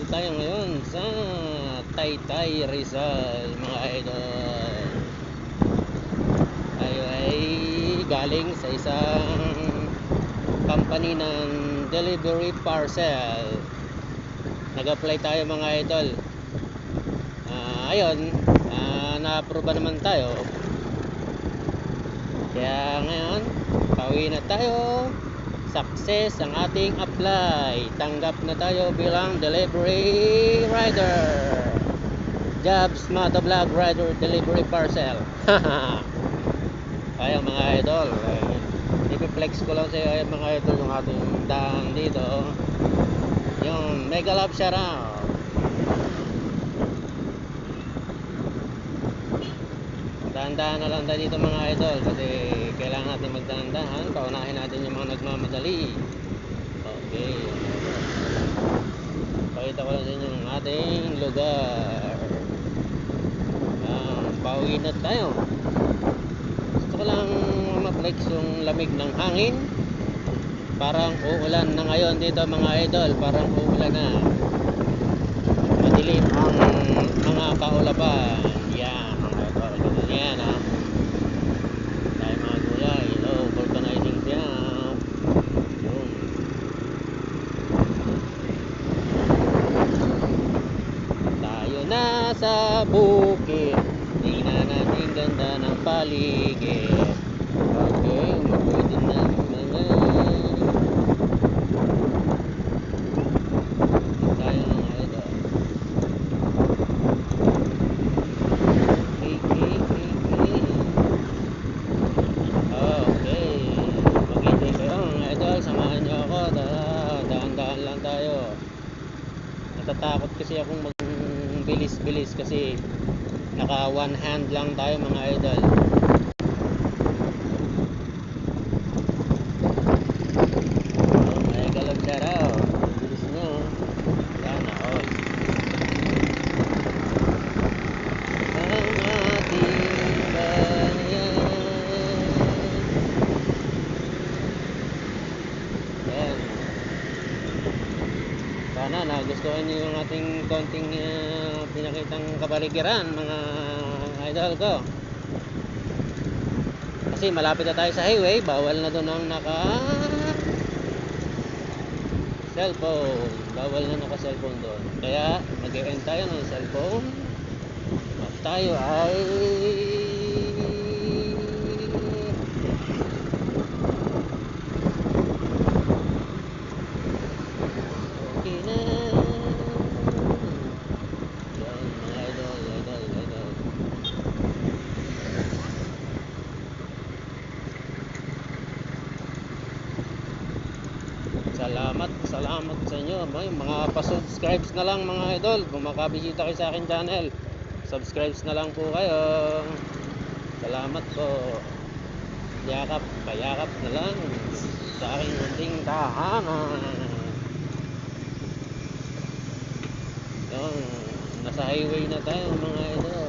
tayo ngayon sa Taytay Rizal, mga idol. Tayo ay galing sa isang company ng delivery parcel. Nag-apply tayo, mga idol. Ayun, na-approve naman tayo. Kaya ngayon, pauwi na tayo. Success ang ating apply. Tanggap na tayo bilang delivery rider. Jobs Motovlog Rider Delivery Parcel. Ayun, mga idol, ipiplex ko lang sa iyo, mga idol, yung ating daan dito. Yung Mega Love Shoutout. Dahan-dahan na lang tayo dito, mga idol, kasi kailangan natin magdahan-dahan. Paunahin natin yung mga nagmamadali. Okay, pakita ko lang sa inyo ang ating lugar. Pauwi na tayo. Gusto ko lang ma-flex yung lamig ng hangin. Parang uulan na ngayon dito, mga idol. Parang uulan na. Madilim ang mga kaulapan. Yan, mga idol. Ganun yan, ha. Dahil mga gulay. Vulcanizing siya. Yun. Tayo na sa bukid. Tingnan natin ganda ng paligid. Okay, pwede na mga tayo, mga idol. Okay, maghintay kayo, mga idol. Samahan nyo ako. Daan-daan lang tayo. Natatakot kasi akong magbilis-bilis kasi naka one hand lang tayo, mga idol. Mega Love Shoutout. Bilis nyo. Sana all. Ang ating bayan. Yan. Sana nagustuhan nyo yung ating konting pinakitang kapaligiran, mga idol ko. Kasi malapit na tayo sa highway. Bawal na doon ang naka cellphone. Bawal na naka cellphone doon. Kaya mag-e-end tayo ng cellphone at tayo ay okay na. Yan, mga idol. Salamat sa inyo. Mga pa-subscribes na lang, mga idol. Kung makabisita kayo sa akin channel, subscribes na lang po kayo. Salamat po. Payakap na lang sa aking munting tahanan. Yung nasa highway na tayo, mga idol.